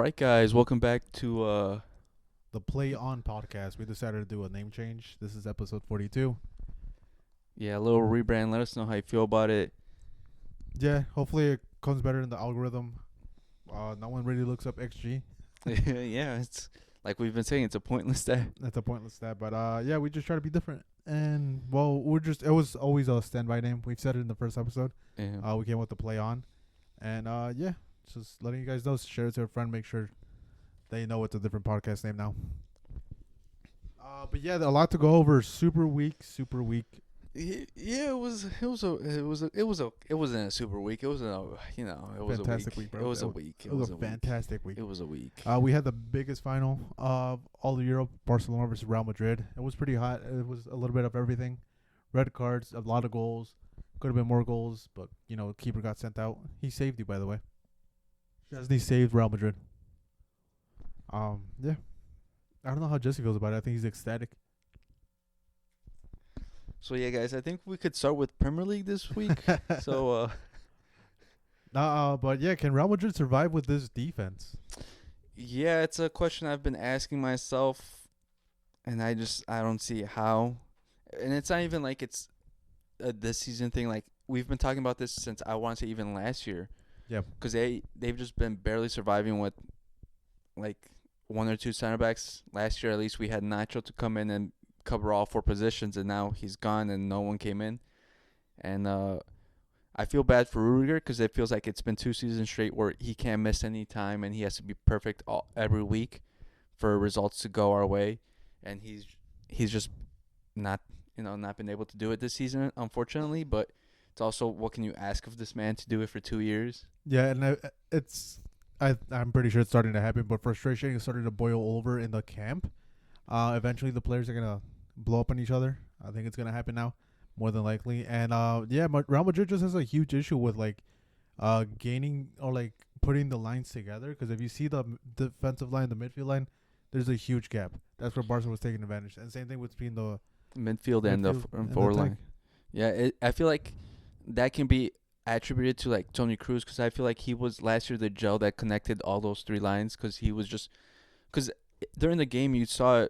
right, guys, welcome back to The Play On podcast. We decided to do a name change. This is episode 42. a little rebrand. Let us know how you feel about it. Yeah, hopefully it comes better in the algorithm. No one really looks up XG. Yeah, it's like we've been saying, it's a pointless stat. That's a pointless stat. But yeah, we just try to be different. And well, it was always a standby name. We've said it in the first episode. Yeah. We came with the Play On. And yeah, just letting you guys know, share it to a friend, make sure they know it's a different podcast name now. But yeah, a lot to go over. Super week. Yeah, it wasn't a super week. It wasn't it was Fantastic a week. week, bro. It was a week. It was a fantastic week. It was a week. We had the biggest final of all of Europe, Barcelona versus Real Madrid. It was pretty hot. It was a little bit of everything. Red cards, a lot of goals. Could have been more goals, but, keeper got sent out. He saved you, by the way. Chesney saved Real Madrid. Yeah. I don't know how Jesse feels about it. I think he's ecstatic. So yeah, guys, I think we could start with Premier League this week. So but yeah, can Real Madrid survive with this defense? yeah, it's a question I've been asking myself, and I don't see how. And it's not even like it's this season thing. Like, we've been talking about this since, I want to say, even last year. Yeah. Because they've just been barely surviving with like one or two center backs. Last year, at least, we had Nacho to come in and cover all four positions, and now he's gone and no one came in. And I feel bad for Rudiger because it feels like it's been 2 seasons straight where he can't miss any time and he has to be perfect every week for results to go our way, and he's just not been able to do it this season, unfortunately. But it's also, what can you ask of this man to do it for 2 years? Yeah, and I'm pretty sure it's starting to happen, but frustration is starting to boil over in the camp. Eventually the players are gonna blow up on each other. I think it's gonna happen now, more than likely. And yeah, Real Madrid just has a huge issue with gaining or putting the lines together. Because if you see the defensive line, the midfield line, there's a huge gap. That's where Barca was taking advantage. And same thing between the midfield and the forward line. Yeah, I feel like that can be attributed to Toni Kroos, because I feel like he was last year the gel that connected all those three lines, because he was just because during the game you saw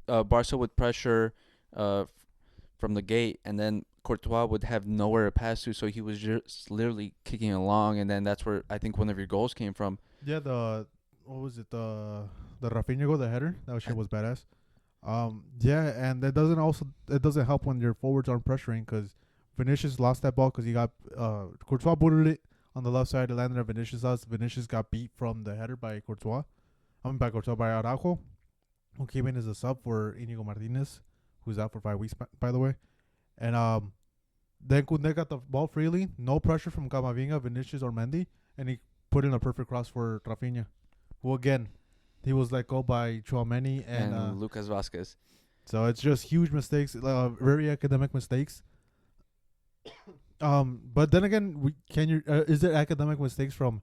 Barca would pressure from the gate, and then Courtois would have nowhere to pass to, so he was just literally kicking along, and then that's where I think one of your goals came from. Yeah, what was it, the Rafinha goal, the header, that shit was badass. Yeah, and it doesn't help when your forwards aren't pressuring, because Vinicius lost that ball because he got Courtois booted it on the left side. It landed at Vinicius' house. Vinicius got beat from the header by by Araujo, who came in as a sub for Inigo Martinez, who's out for 5 weeks, by the way. And then Koundé got the ball freely, no pressure from Camavinga, Vinicius, or Mendy, and he put in a perfect cross for Rafinha, who again, he was let go by Tchouaméni and Lucas Vazquez. So it's just huge mistakes, very academic mistakes. But then again, is there academic mistakes from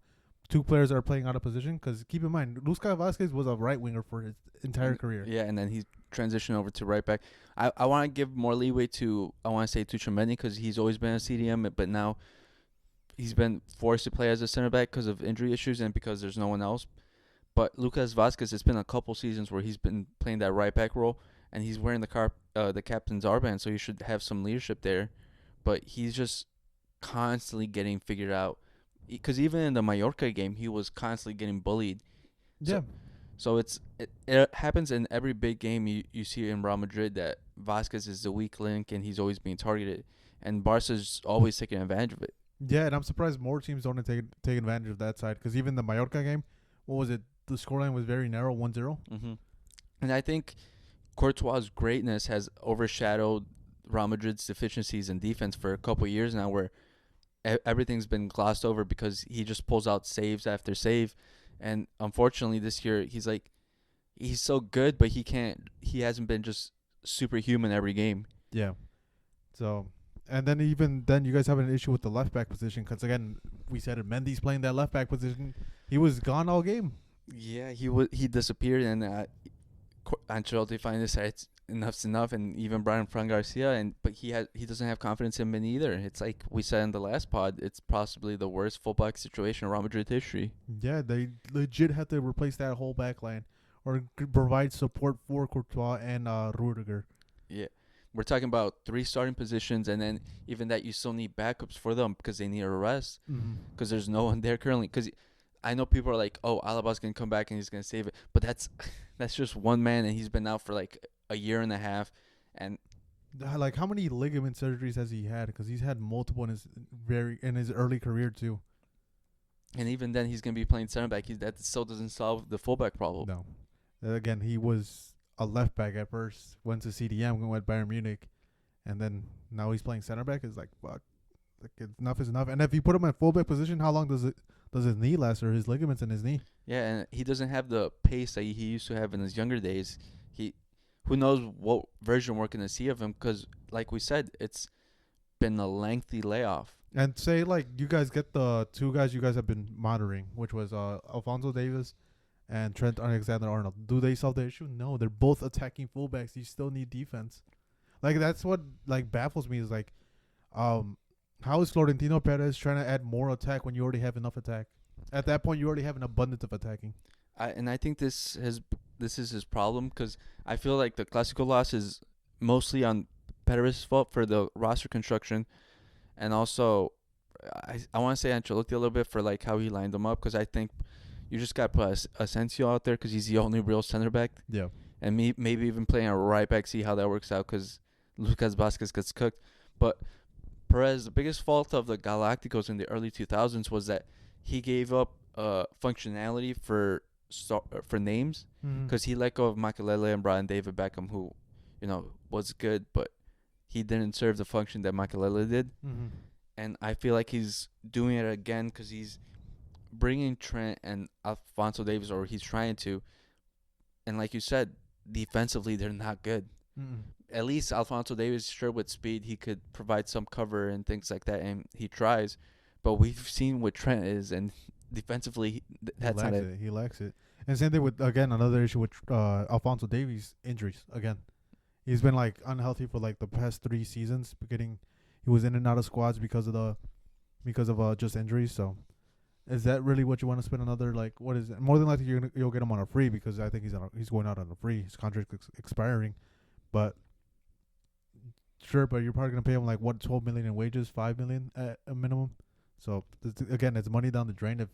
two players that are playing out of position? Because keep in mind, Lucas Vazquez was a right winger for his entire career. Yeah, and then he transitioned over to right back. I want to give more leeway to Tchouaméni, because he's always been a CDM, but now he's been forced to play as a center back because of injury issues and because there's no one else. But Lucas Vazquez, it's been a couple seasons where he's been playing that right back role, and he's wearing the captain's armband, so he should have some leadership there. But he's just constantly getting figured out, because even in the Mallorca game, he was constantly getting bullied. Yeah. So it happens in every big game you see in Real Madrid, that Vazquez is the weak link and he's always being targeted, and Barca's always taking advantage of it. Yeah, and I'm surprised more teams don't take advantage of that side, because even the Mallorca game, what was it? The scoreline was very narrow, 1-0. Mm-hmm. And I think Courtois' greatness has overshadowed Real Madrid's deficiencies in defense for a couple of years now, where everything's been glossed over because he just pulls out saves after save. And unfortunately this year he's so good, but he hasn't been just superhuman every game. Yeah. So, and then even then you guys have an issue with the left back position, because again, we said it, Mendy's playing that left back position. He was gone all game. Yeah, he disappeared, and Ancelotti finally decided enough's enough, and even Brian Fran Garcia, but he doesn't have confidence in him either. It's like we said in the last pod, it's possibly the worst fullback situation in Real Madrid history. Yeah, they legit had to replace that whole back line or provide support for Courtois and Rudiger. Yeah. We're talking about 3 starting positions, and then even that you still need backups for them because they need a rest because there's no one there currently. Because I know people are like, oh, Alaba's going to come back and he's going to save it. But that's just one man, and he's been out for like a year and a half. And Like, how many ligament surgeries has he had? Because he's had multiple in his early career too. And even then, he's going to be playing center back. That still doesn't solve the fullback problem. No. Again, he was a left back at first, went to CDM, went Bayern Munich, and then now he's playing center back. It's like, fuck. Like, enough is enough. And if you put him in fullback position, how long does his knee last, or his ligaments in his knee? Yeah, and he doesn't have the pace that he used to have in his younger days. Who knows what version we're going to see of him, because, like we said, it's been a lengthy layoff. And say, like, you guys get the 2 guys you guys have been monitoring, which was Alphonso Davies and Trent Alexander-Arnold. Do they solve the issue? No, they're both attacking fullbacks. You still need defense. Like, that's what, like, baffles me is, like, how is Florentino Perez trying to add more attack when you already have enough attack? At that point, you already have an abundance of attacking. I think this is his problem, because I feel like the Clásico loss is mostly on Perez's fault for the roster construction, and also I want to say Ancelotti a little bit for like how he lined them up, because I think you just got to put Asensio out there because he's the only real center back. Yeah. And maybe even playing a right back, see how that works out, because Lucas Vázquez gets cooked. But Perez, the biggest fault of the Galacticos in the early 2000s was that he gave up functionality for names, because he let go of Makelele and Brian David Beckham, who, was good, but he didn't serve the function that Makelele did. And I feel like he's doing it again, because he's bringing Trent and Alphonso Davies, or he's trying to. And like you said, defensively, they're not good. At least Alphonso Davies, sure, with speed, he could provide some cover and things like that, and he tries. But we've seen what Trent is, and defensively, that's not it. He lacks it. And same thing with, again, another issue with Alphonso Davies, injuries. Again, he's been, like, unhealthy for, like, the past 3 seasons. He was in and out of squads because of just injuries. So, is that really what you want to spend another, like, what is it? More than likely, you'll get him on a free, because I think he's going out on a free. His contract expiring. But sure, but you're probably gonna pay him like what, $12 million in wages, $5 million at a minimum. So again, it's money down the drain if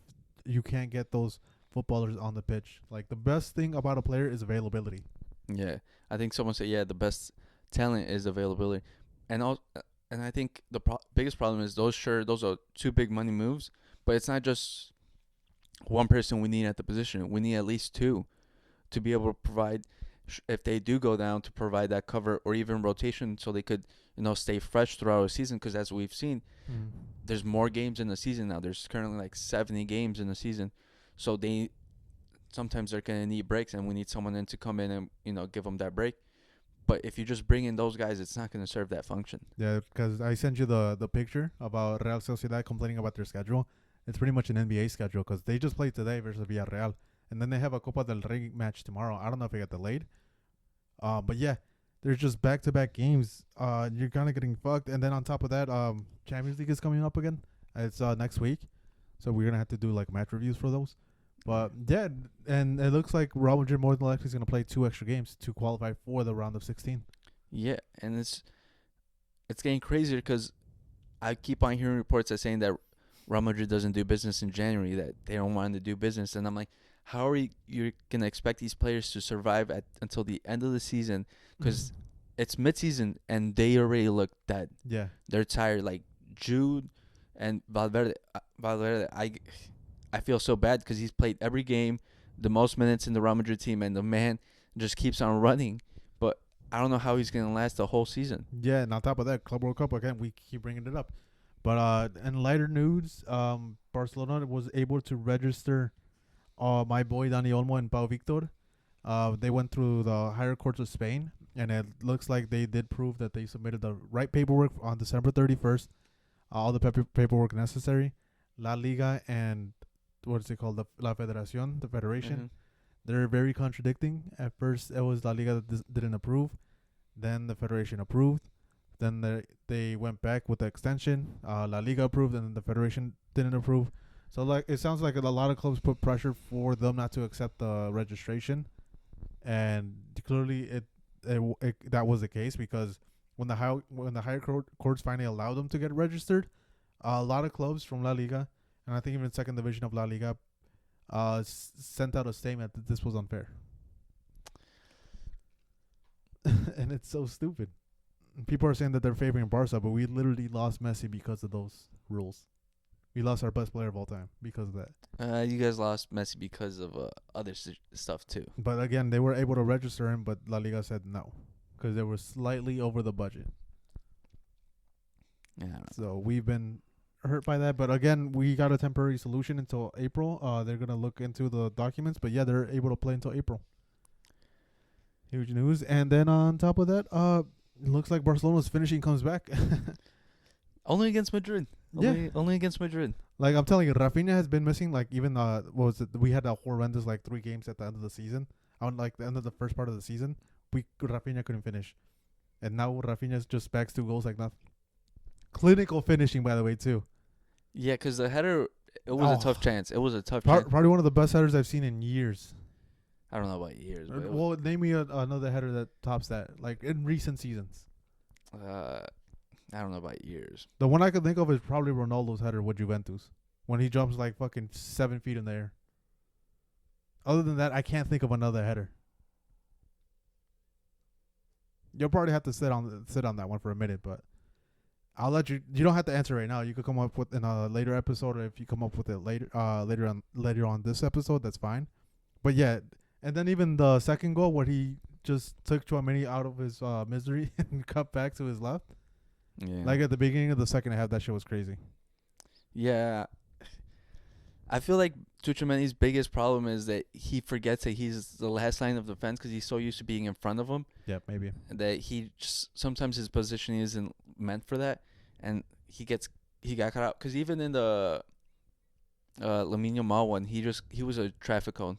you can't get those footballers on the pitch. Like, the best thing about a player is availability. Yeah, I think someone said, the best talent is availability, and I think the biggest problem is those are 2 big money moves, but it's not just one person we need at the position. We need at least 2 to be able to provide. If they do go down, to provide that cover or even rotation, so they could stay fresh throughout the season, because as we've seen, there's more games in the season now. There's currently like 70 games in the season, so sometimes they're gonna need breaks, and we need someone in to come in and give them that break. But if you just bring in those guys, it's not gonna serve that function. Yeah, because I sent you the picture about Real Sociedad complaining about their schedule. It's pretty much an NBA schedule, because they just played today versus Villarreal. And then they have a Copa del Rey match tomorrow. I don't know if it got delayed. But yeah, there's just back-to-back games. You're kind of getting fucked. And then on top of that, Champions League is coming up again. It's next week. So we're going to have to do like match reviews for those. But yeah, and it looks like Real Madrid more than likely is going to play 2 extra games to qualify for the round of 16. Yeah, and it's getting crazier, because I keep on hearing reports that saying that Real Madrid doesn't do business in January, that they don't want to do business. And I'm like, how are you going to expect these players to survive until the end of the season? Because it's midseason, and they already look dead. Yeah. They're tired. Like Jude and Valverde, I feel so bad, because he's played every game, the most minutes in the Real Madrid team, and the man just keeps on running. But I don't know how he's going to last the whole season. Yeah, and on top of that, Club World Cup, again, we keep bringing it up. But in lighter news, Barcelona was able to register my boy Dani Olmo and Pau Victor. They went through the higher courts of Spain, and it looks like they did prove that they submitted the right paperwork on December 31st, all the paperwork necessary. La Liga and what is it called? La Federación, the federation. They're very contradicting. At first, it was La Liga that didn't approve. Then the federation approved. Then they went back with the extension. La Liga approved, and then the federation didn't approve. So like it sounds like a lot of clubs put pressure for them not to accept the registration, and clearly it that was the case because when the higher courts finally allowed them to get registered, a lot of clubs from La Liga and I think even second division of La Liga sent out a statement that this was unfair. And it's so stupid. People are saying that they're favoring Barca, but we literally lost Messi because of those rules. We lost our best player of all time because of that. You guys lost Messi because of other stuff too. But again, they were able to register him, but La Liga said no because they were slightly over the budget. Yeah. So we've been hurt by that. But again, we got a temporary solution until April. They're going to look into the documents. But yeah, they're able to play until April. Huge news. And then on top of that, it looks like Barcelona's finishing comes back. Only against Madrid. Only against Madrid. Like I'm telling you, Rafinha has been missing. Like even what was it? We had a horrendous like 3 games at the end of the season. On like the end of the first part of the season, Rafinha couldn't finish, and now Rafinha's just backs 2 goals like nothing. Clinical finishing, by the way, too. Yeah, because the header, it was a tough chance. It was a tough chance. Probably one of the best headers I've seen in years. I don't know about years. But Well, name me another header that tops that, like in recent seasons. I don't know about years. The one I could think of is probably Ronaldo's header with Juventus when he jumps like fucking 7 feet in the air. Other than that, I can't think of another header. You'll probably have to sit on that one for a minute, but I'll let you. You don't have to answer right now. You could come up with in a later episode, or if you come up with it later on this episode, that's fine. But yeah, and then even the second goal where he just took Tchouaméni out of his misery and cut back to his left. Yeah. Like at the beginning of the second half, that shit was crazy. Yeah. I feel like Tchouaméni's biggest problem is that he forgets that he's the last line of defense because he's so used to being in front of him. Yeah, maybe. That he just, sometimes his position isn't meant for that, and he got caught out. Because even in the Lamine Yamal one, he was a traffic cone.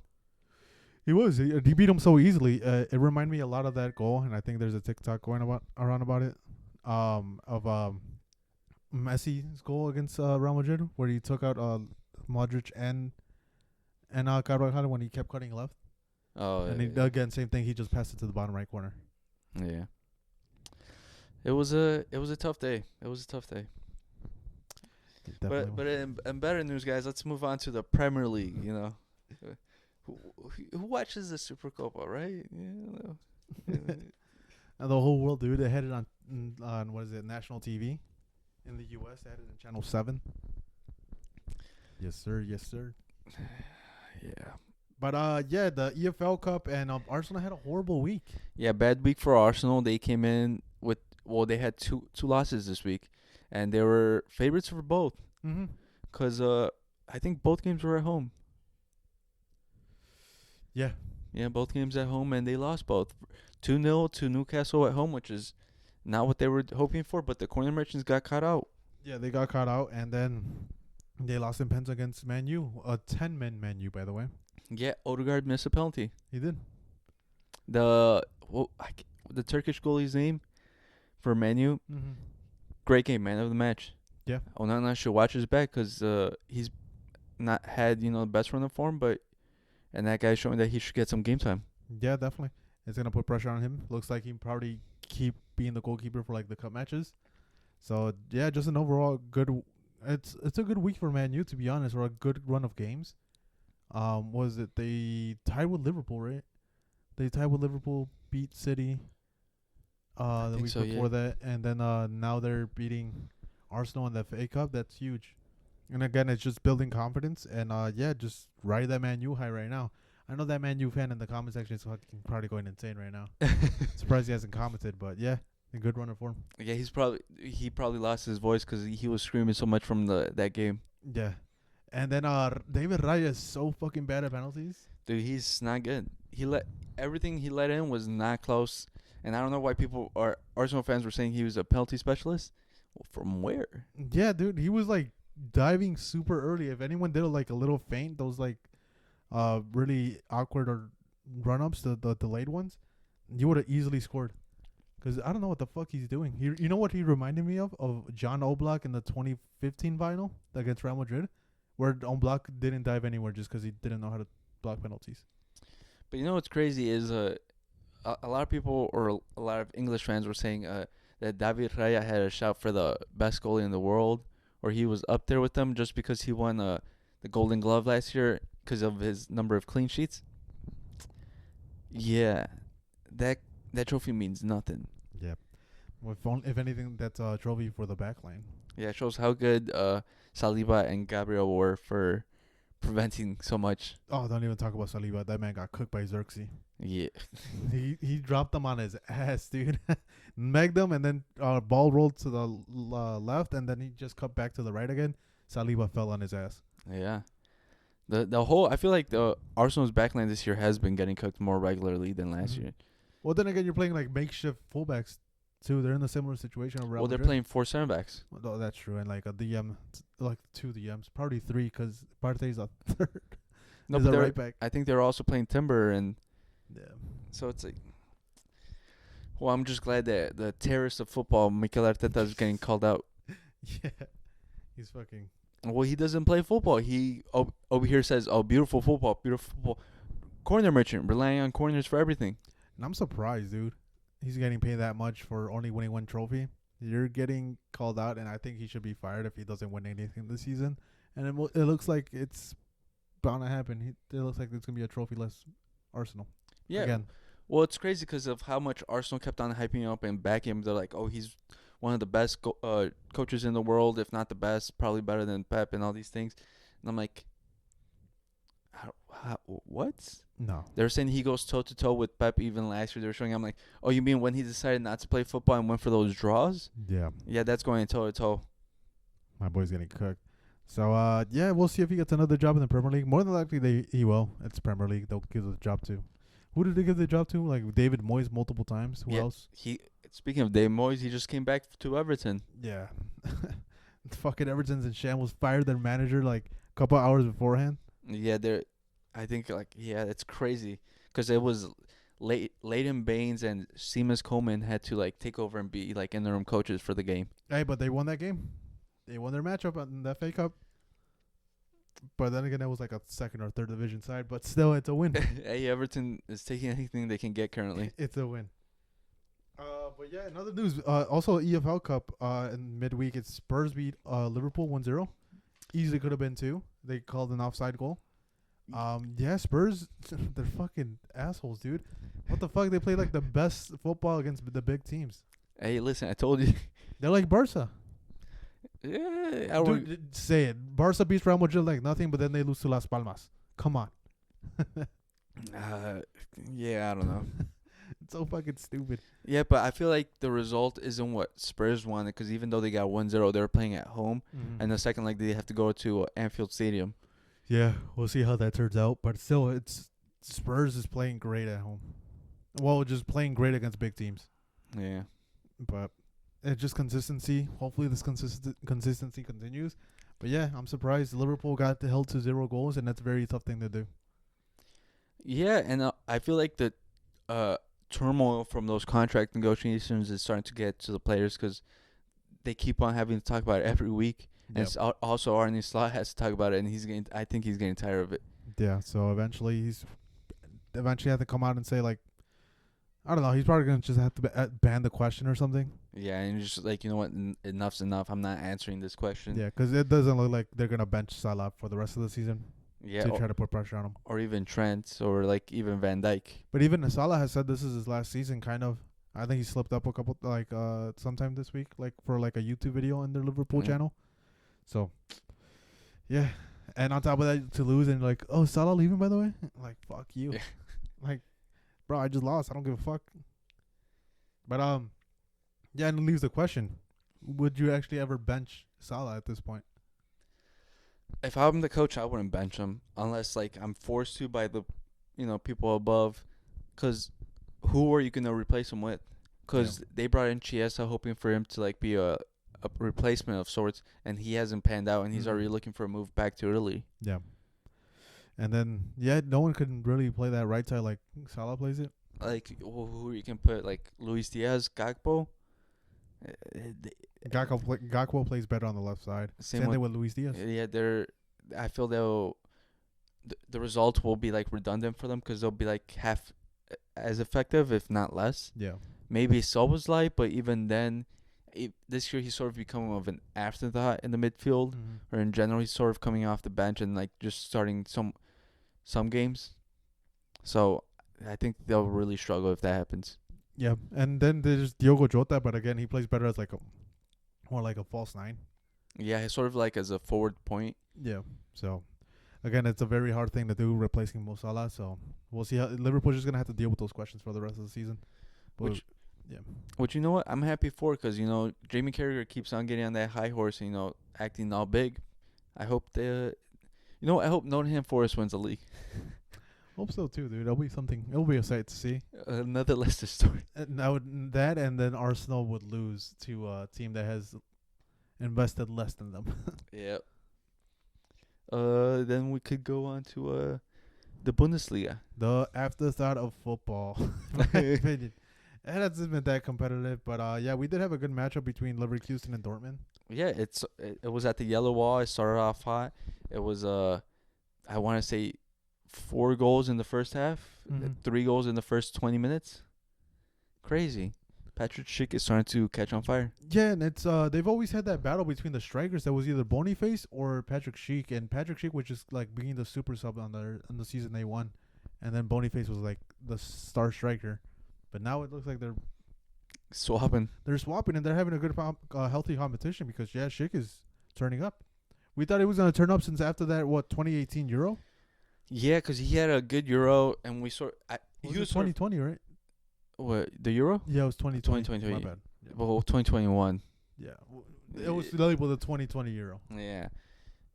He was. He beat him so easily. It reminded me a lot of that goal, and I think there's a TikTok going around about it. Of Messi's goal against Real Madrid, where he took out Modric and Carvajal when he kept cutting left. Oh, and again, same thing. He just passed it to the bottom right corner. Yeah. It was a tough day. But in better news, guys, let's move on to the Premier League. You know, who watches the Supercopa, right? And the whole world, dude. They had it on what is it, national TV in the U.S. They had it on Channel 7. Yes, sir. Yeah. But yeah, the EFL Cup and Arsenal had a horrible week. Yeah, bad week for Arsenal. They came in with they had two losses this week, and they were favorites for both. Mm-hmm. Cause I think both games were at home. Yeah. Yeah, both games at home, and they lost both. 2-0 to Newcastle at home, which is not what they were hoping for, but the corner merchants got caught out. Yeah, they got caught out, and then they lost in pens against Man U. A 10-man Man U, by the way. Yeah, Odegaard missed a penalty. He did. The Turkish goalie's name for Man U, great game, man of the match. Yeah. Onana should watch his back because he's not had the best run of form, and that guy's showing that he should get some game time. Yeah, definitely. It's gonna put pressure on him. Looks like he probably keep being the goalkeeper for like the cup matches. So yeah, just an overall good. It's a good week for Man U, to be honest, or a good run of games. Was it they tied with Liverpool, right? They tied with Liverpool, beat City. The week before that, and then now they're beating Arsenal in the FA Cup. That's huge. And again, it's just building confidence, and yeah, just ride that Man U high right now. I know that Man U fan in the comment section is probably going insane right now. Surprised he hasn't commented, but yeah, a good runner for him. Yeah, he probably lost his voice because he was screaming so much from that game. Yeah, and then David Raya is so fucking bad at penalties. Dude, he's not good. Everything he let in was not close, and I don't know why Arsenal fans were saying he was a penalty specialist. Well, from where? Yeah, dude, he was like diving super early. If anyone did like a little feint, those like really awkward or run-ups, the delayed ones, you would have easily scored. Because I don't know what the fuck he's doing. You know what he reminded me of? Of John Oblak in the 2015 final against Real Madrid, where Oblak didn't dive anywhere just because he didn't know how to block penalties. But you know what's crazy is a lot of people or a lot of English fans were saying that David Raya had a shout for the best goalie in the world, or he was up there with them just because he won the Golden Glove last year because of his number of clean sheets. Yeah, that trophy means nothing. Yeah. Well, if anything, that's a trophy for the backline. Yeah, it shows how good Saliba and Gabriel were for preventing so much. Oh, don't even talk about Saliba. That man got cooked by Xerxes. Yeah. He dropped them on his ass, dude. Megged them, and then ball rolled to the left, and then he just cut back to the right again. Saliba fell on his ass. Yeah. The whole I feel like the Arsenal's backline this year has been getting cooked more regularly than last year. Well, then again, you're playing like makeshift fullbacks too. They're in a similar situation. Well, they're playing 4 center backs. Oh, that's true, and like a DM, like 2 DMs, probably 3, because Partey's a third. No, He's but a right back. I think they're also playing Timber, and Yeah. so it's like. Well, I'm just glad that the terrorist of football, Mikel Arteta, is getting called out. Yeah. He's fucking. Well, he doesn't play football. He over here says, "Oh, beautiful football, beautiful football." Corner merchant, relying on corners for everything. And I'm surprised, dude. He's getting paid that much for only winning 1 trophy. You're getting called out, and I think he should be fired if he doesn't win anything this season. And it looks like it's bound to happen. It looks like it's gonna be a trophy-less Arsenal. Yeah. Again. Well, it's crazy because of how much Arsenal kept on hyping him up and backing him. They're like, "Oh, he's one of the best coaches in the world, if not the best, probably better than Pep and all these things." And I'm like, what? No. They were saying he goes toe-to-toe with Pep even last year. They were showing, I'm like, oh, you mean when he decided not to play football and went for those draws? Yeah. Yeah, that's going toe-to-toe. My boy's getting cooked. So, yeah, we'll see if he gets another job in the Premier League. More than likely, he will. It's Premier League. They'll give the job to. Who did they give the job to? Like David Moyes multiple times. Who else? Speaking of David Moyes, he just came back to Everton. Yeah. Fucking Everton's in shambles. Fired their manager like a couple hours beforehand. Yeah, it's crazy because it was Leighton Baines and Seamus Coleman had to like take over and be like interim coaches for the game. Hey, but they won that game. They won their matchup in the FA Cup. But then again, that was like a 2nd or 3rd division side. But still, it's a win. Hey, Everton is taking anything they can get currently. It's a win. But yeah, another news. Also, EFL Cup in midweek, it's Spurs beat Liverpool 1-0. Easily could have been 2. They called an offside goal. Yeah, Spurs, they're fucking assholes, dude. What the fuck? They play like the best football against the big teams. Hey, listen, I told you. They're like Barca. Yeah, Dude, say it. Barca beats Real Madrid like nothing, but then they lose to Las Palmas. Come on. Yeah, I don't know. It's so fucking stupid. Yeah, but I feel like the result isn't what Spurs wanted because even though they got 1-0, they were playing at home. Mm-hmm. And the second leg, they have to go to Anfield Stadium. Yeah, we'll see how that turns out. But still, it's Spurs is playing great at home. Well, just playing great against big teams. Yeah. But it's just consistency. Hopefully this consistency continues. But yeah, I'm surprised Liverpool got held to 0 goals, and that's a very tough thing to do. Yeah, and I feel like the turmoil from those contract negotiations is starting to get to the players because they keep on having to talk about it every week. And it's also Arne Slot has to talk about it, and I think he's getting tired of it. Yeah, so eventually have to come out and say, like, I don't know, he's probably going to just have to ban the question or something. Yeah, and just like, you know what, enough's enough. I'm not answering this question. Yeah, because it doesn't look like they're going to bench Salah for the rest of the season. Yeah, to try to put pressure on him. Or even Trent, or like even Van Dijk. But even Salah has said this is his last season, kind of. I think he slipped up a couple, like, sometime this week, like, for like a YouTube video on their Liverpool channel. So, yeah. And on top of that, to lose and like, oh, Salah leaving, by the way? Like, fuck you. Yeah. Like, bro, I just lost. I don't give a fuck. But, yeah, and it leaves the question. Would you actually ever bench Salah at this point? If I'm the coach, I wouldn't bench him unless like I'm forced to by the, people above. Because who are you going to replace him with? Because they brought in Chiesa hoping for him to like be a replacement of sorts, and he hasn't panned out, and he's already looking for a move back to Italy. Yeah. And then, yeah, no one can really play that right side like Salah plays it. like who you can put like Luis Diaz, Gakpo. Uh, Gakpo plays better on the left side. Same Same with thing with Luis Diaz. yeah. They're I feel they'll the results will be like redundant for them because they'll be like half as effective if not less. Yeah. Maybe Soboslai, but even then, this year he's sort of become of an afterthought in the midfield, Mm-hmm. or in general he's sort of coming off the bench and like just starting some games. So I think they'll really struggle if that happens. Yeah, and then there's Diogo Jota, but again, he plays better as like a more like a false nine. Yeah, he's sort of like as a forward point. Yeah. So again, it's a very hard thing to do replacing Mo Salah. So we'll see how Liverpool's just gonna have to deal with those questions for the rest of the season. But Which, yeah, which you know what I'm happy for because you know Jamie Carragher keeps on getting on that high horse, and, you know, acting all big. I hope I hope Nottingham Forest wins the league. hope so too, dude. It'll be something. It'll be a sight to see. Another Leicester story. That and then Arsenal would lose to a team that has invested less than them. Yep. Then we could go on to the Bundesliga. The afterthought of football, in my opinion. It hasn't been that competitive, but yeah, we did have a good matchup between Leverkusen and Dortmund. Yeah, it was at the yellow wall. It started off hot. It was I want to say 4 goals in the first half, Mhm. 3 goals in the first 20 minutes. Crazy. Patrick Schick is starting to catch on fire. Yeah, and it's they've always had that battle between the strikers that was either Boniface or Patrick Schick, and Patrick Schick was just like being the super sub on the season they won, and then Boniface was like the star striker, but now it looks like Swapping. they're swapping and they're having a good healthy competition because yeah, Schick is turning up. We thought he was gonna turn up since after that 2018 Euro. Yeah, because he had a good Euro, and we He was 2020, right? What, the Euro? Yeah, it was 2020. 2020. My bad. Yeah. Well, 2021. Yeah, it was labeled the 2020 Euro. Yeah,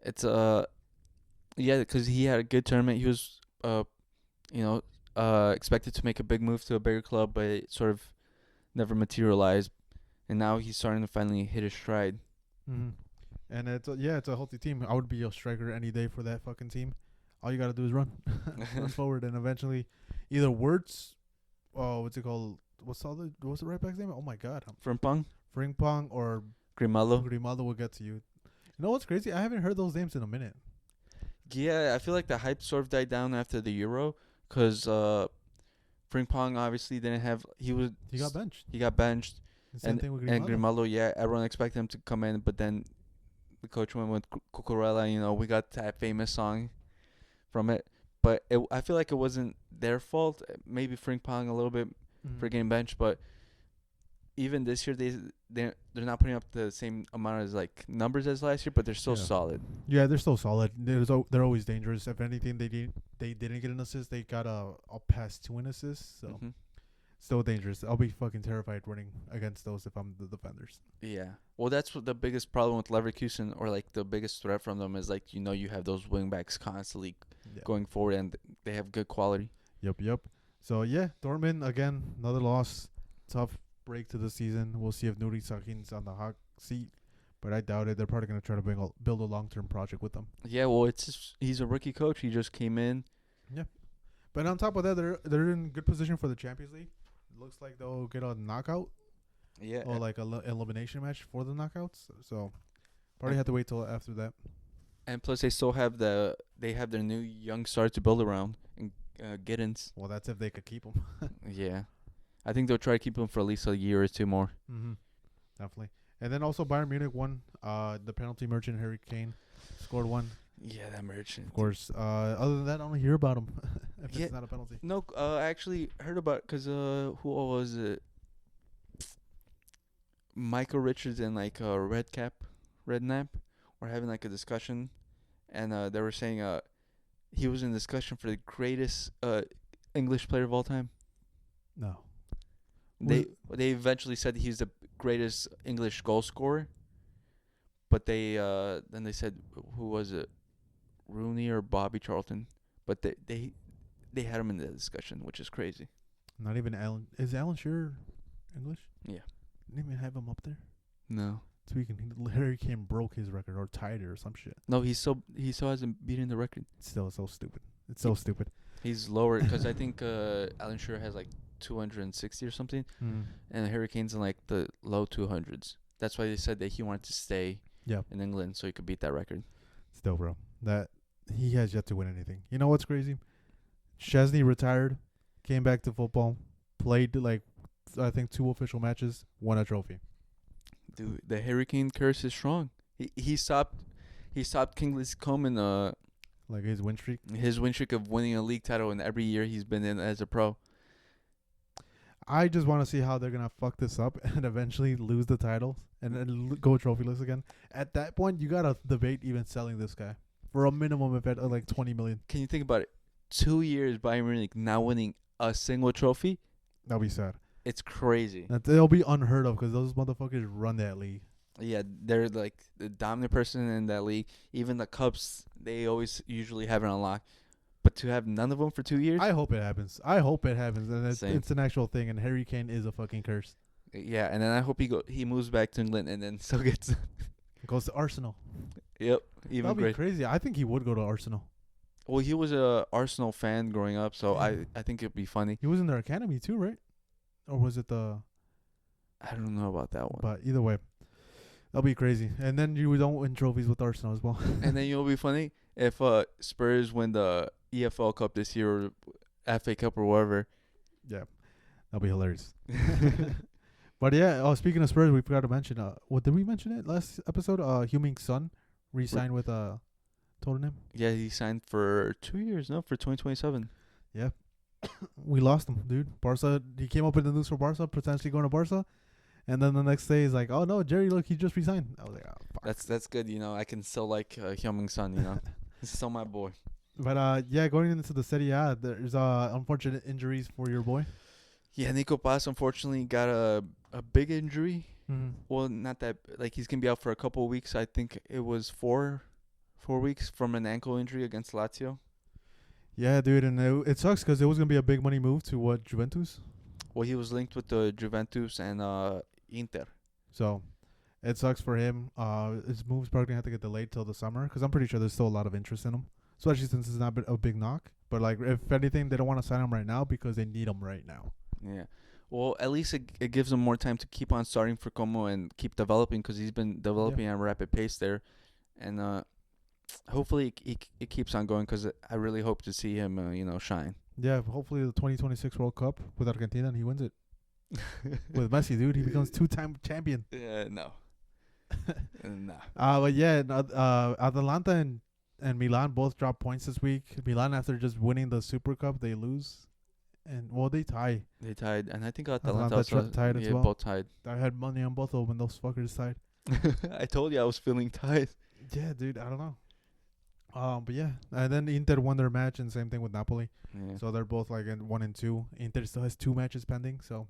it's yeah, because he had a good tournament. He was you know, expected to make a big move to a bigger club, but it sort of never materialized. And now he's starting to finally hit his stride. Mm-hmm. And it's a healthy team. I would be a striker any day for that fucking team. All you gotta do is run, run forward, and eventually, either Wirtz, what's it called? What's the right back's name? Oh my god, Frimpong, Frimpong or Grimaldo. Grimaldo will get to you. You know what's crazy? I haven't heard those names in a minute. Yeah, I feel like the hype sort of died down after the Euro, because Frimpong obviously didn't have. He got benched. He got benched. Same thing with Grimaldo. And Grimaldo, yeah, everyone expected him to come in, but then the coach went with Cucurella. You know, we got that famous song from it, but I feel like it wasn't their fault. Maybe Frimpong a little bit for getting benched, but even this year they're not putting up the same amount of like numbers as last year, but they're still solid. Yeah, they're still solid. They're always dangerous. If anything, they didn't get an assist. They got a pass to an assist. So still dangerous. I'll be fucking terrified running against those if I'm the defenders. Yeah. Well, that's what the biggest problem with Leverkusen, or like the biggest threat from them, is like, you know, you have those wing backs constantly going forward, and they have good quality. Yep. So yeah, Dortmund again, another loss. Tough break to the season. We'll see if Nuri Sahin's on the hot seat, but I doubt it. They're probably gonna try to build a long-term project with them. Yeah. Well, he's a rookie coach. He just came in. Yeah. But on top of that, they're in good position for the Champions League. It looks like they'll get a knockout. Yeah. Or like a elimination match for the knockouts. So probably have to wait till after that. And plus, they still have their new young star to build around, in Giddens. Well, that's if they could keep him. Yeah, I think they'll try to keep him for at least a year or two more. Mm-hmm. Definitely. And then also Bayern Munich won. The penalty merchant Harry Kane scored one. Yeah, that merchant. Of course. Other than that, I don't hear about him. If it's not a penalty. No, I actually heard about it because who was it? Michael Richards and like Redknapp were having like a discussion, and they were saying he was in discussion for the greatest English player of all time. No. They eventually said he's the greatest English goal scorer, but then they said, who was it, Rooney or Bobby Charlton? But they had him in the discussion, which is crazy. Not even Alan. Is Alan Shearer English? Yeah. Didn't even have him up there. No. Speaking, Harry Kane broke his record or tied it or some shit. No, he still hasn't beaten the record. Still so stupid. It's so stupid. He's lower because I think Alan Shearer has like 260 or something, Mm. and Harry Kane's in like the low 200s. That's why they said that he wanted to stay Yeah. in England so he could beat that record. Still, bro, that he has yet to win anything. You know what's crazy? Chesney retired, came back to football, played like I think 2 official matches, won a trophy. Dude, the Harry Kane curse is strong. He stopped Kingsley Coman Like his win streak. his win streak of winning a league title in every year he's been in as a pro. I just want to see how they're gonna fuck this up and eventually lose the titles and then go trophyless again. At that point, you gotta debate even selling this guy for a minimum of like 20 million. Can you think about it? 2 years Bayern Munich not winning a single trophy. That'll be sad. It's crazy. It'll be unheard of because those motherfuckers run that league. Yeah, they're like the dominant person in that league. Even the Cubs, they always usually have it on lock. But to have none of them for 2 years? I hope it happens. And it's an actual thing. And Harry Kane is a fucking curse. Yeah, and then I hope he moves back to England and then still gets. Goes to Arsenal. Yep, even That'd be great. crazy. I think he would go to Arsenal. Well, he was a Arsenal fan growing up, so I think it'd be funny. He was in their academy too, right? Or was it the? I don't know about that one. But either way, that'll be crazy. And then you don't win trophies with Arsenal as well. And then it'll be funny if Spurs win the EFL Cup this year or FA Cup or whatever. Yeah, that'll be hilarious. But yeah, speaking of Spurs, we forgot to mention. What did we mention it last episode? Heung-min Son re-signed with Tottenham. Yeah, he signed for 2 years, no, for 2027. Yeah, we lost him, dude. Barca. He came up in the news for Barca, potentially going to Barca, and then the next day he's like, "Oh no, Jerry, look, he just resigned." I was like, "Oh fuck." That's good, you know. I can still like Heung-min Son, you know. He's still my boy. But yeah, going into the Serie A, there's unfortunate injuries for your boy. Yeah, Nico Paz unfortunately got a big injury. Mm-hmm. Well, not that, like, he's gonna be out for a couple of weeks. I think it was 4 weeks from an ankle injury against Lazio. Yeah, dude, and it sucks because it was gonna be a big money move to Juventus. Well, he was linked with the Juventus and Inter. So it sucks for him. His move's probably gonna have to get delayed till the summer because I'm pretty sure there's still a lot of interest in him, especially since it's not a big knock. But like, if anything, they don't want to sign him right now because they need him right now. Yeah. Well, at least it gives him more time to keep on starting for Como and keep developing because he's been developing at a rapid pace there. And hopefully it keeps on going because I really hope to see him, shine. Yeah, hopefully the 2026 World Cup with Argentina and he wins it. With Messi, dude, he becomes 2-time champion. No. Nah. But yeah, Atalanta and Milan both dropped points this week. Milan, after just winning the Super Cup, they lose. And, well, they tie. They tied. And I think Atalanta also tied as well. both tied. I had money on both of them, and those fuckers tied. I told you I was feeling tied. Yeah, dude, I don't know. But yeah, and then Inter won their match, and same thing with Napoli. Yeah. So they're both like in 1 and 2. Inter still has 2 matches pending, so